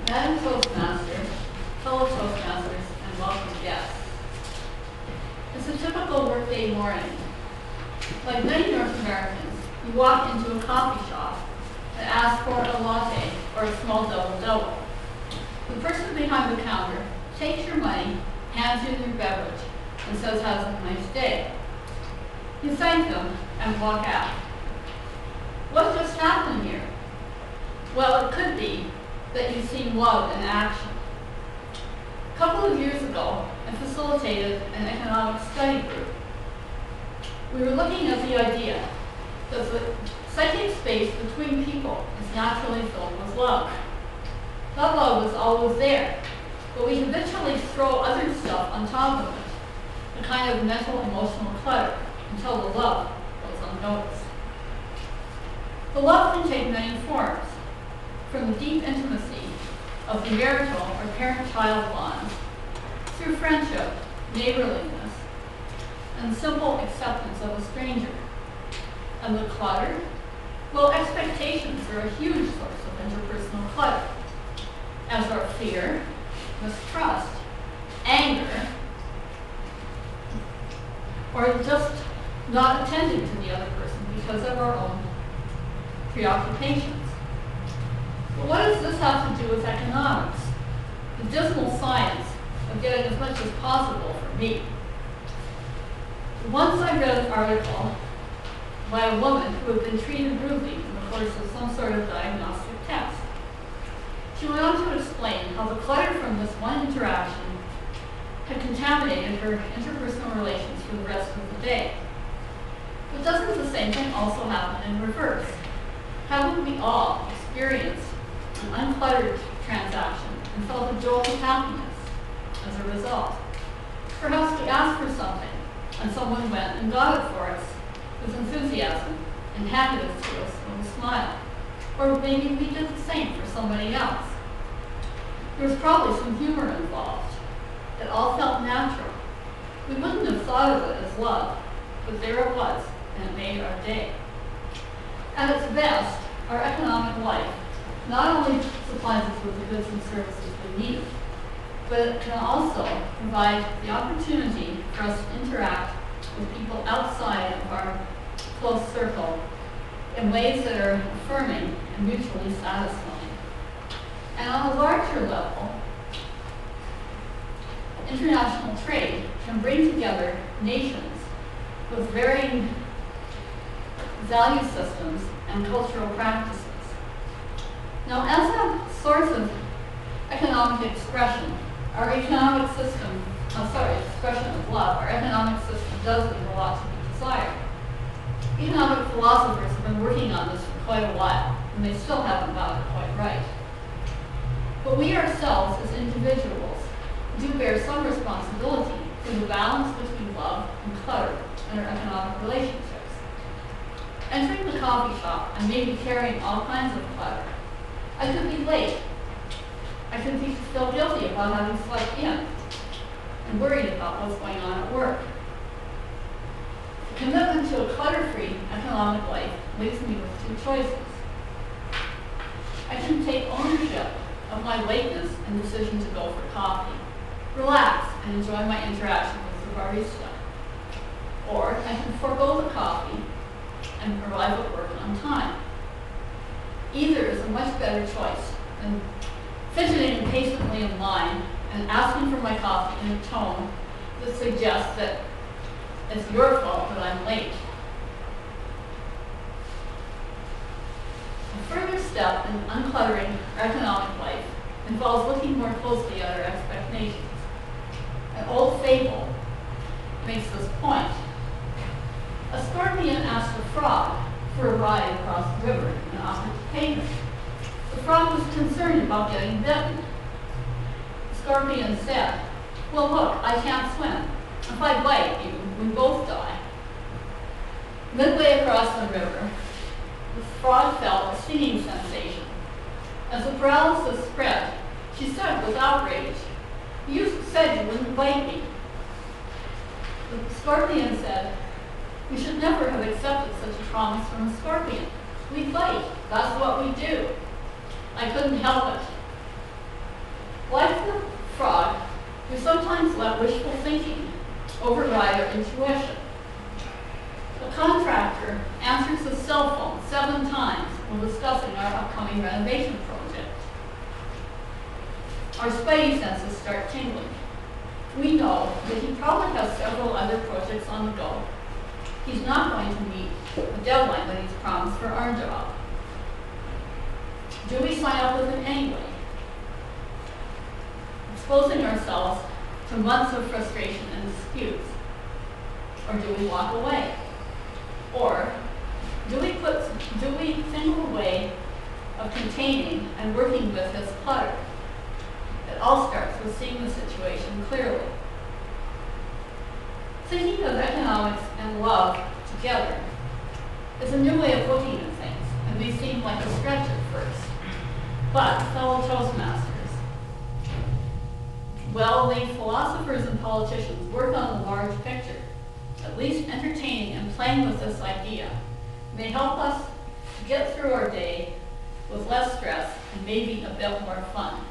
Madam Toastmaster, fellow Toastmasters, and welcome guests. It's a typical workday morning. Like many North Americans, you walk into a coffee shop and ask for a latte or a small double-double. The person behind the counter takes your money, hands you your beverage, and says, "Have a nice day." You thank them and walk out. What just happened here? Well, it could be that you've seen love in action. A couple of years ago, I facilitated an economic study group. We were looking at the idea that the psychic space between people is naturally filled with love. That love was always there, but we habitually throw other stuff on top of it, a kind of mental emotional clutter, until the love goes unnoticed. The love can take many forms, from the deep intimacy of the marital or parent-child bonds, through friendship, neighborliness, and simple acceptance of a stranger. And the clutter? Well, expectations are a huge source of interpersonal clutter, as are fear, mistrust, anger, or just not attending to the other person because of our own preoccupations. But what does this have to do with economics? The dismal science of getting as much as possible for me. Once I read an article by a woman who had been treated rudely in the course of some sort of diagnostic test. She went on to explain how the clutter from this one interaction had contaminated her interpersonal relations for the rest of the day. But doesn't the same thing also happen in reverse? Haven't we all experienced an uncluttered transaction and felt a jolt of happiness as a result? Perhaps we asked for something and someone went and got it for us with enthusiasm and handed it to us with a smile. Or maybe we did the same for somebody else. There was probably some humor involved. It all felt natural. We wouldn't have thought of it as love, but there it was, and it made our day. At its best, our economic life not only supplies us with the goods and services we need, but it can also provide the opportunity for us to interact with people outside of our close circle in ways that are affirming and mutually satisfying. And on a larger level, international trade can bring together nations with varying value systems and cultural practices. Now, as a source of economic expression, our economic system, expression of love, our economic system does leave a lot to be desired. Economic philosophers have been working on this for quite a while, and they still haven't got it quite right. But we ourselves, as individuals, do bear some responsibility for the balance between love and clutter in our economic relationships. Entering the coffee shop and maybe carrying all kinds of clutter, I could be late. I could feel guilty about having slept in and worried about what's going on at work. The commitment to a clutter-free economic life leaves me with two choices. I can take ownership of my lateness and decision to go for coffee, relax and enjoy my interaction with the barista. Or I can forego the coffee and arrive at work on time. Either is a much better choice than fidgeting impatiently in line and asking for my coffee in a tone that suggests that it's your fault that I'm late. A further step in uncluttering our economic life involves looking more closely at our expectations. An old fable makes this point. A scorpion asked a frog for a ride across the river and offered to pay him. The frog was concerned about getting bitten. The scorpion said, "Well, look, I can't swim. If I bite you, we both die." Midway across the river, the frog felt a stinging sensation. As the paralysis spread, she said with outrage, "You said you wouldn't bite me." The scorpion said, "We should never have accepted such a promise from a scorpion. We bite. That's what we do." I couldn't help it. sometimes let wishful thinking override our intuition. A contractor answers his cell phone 7 times when discussing our upcoming renovation project. Our spidey senses start tingling. We know that he probably has several other projects on the go. He's not going to meet the deadline that he's promised for our job. Do we sign up with him anyway? Exposing ourselves to months of frustration and disputes? Or do we walk away? Or do we think of a way of containing and working with his clutter? It all starts with seeing the situation clearly. Thinking of economics and love together is a new way of looking at things and may seem like a stretch at first. But, fellow Toastmasters, well-made philosophers and politicians work on the large picture. At least entertaining and playing with this idea may help us to get through our day with less stress and maybe a bit more fun.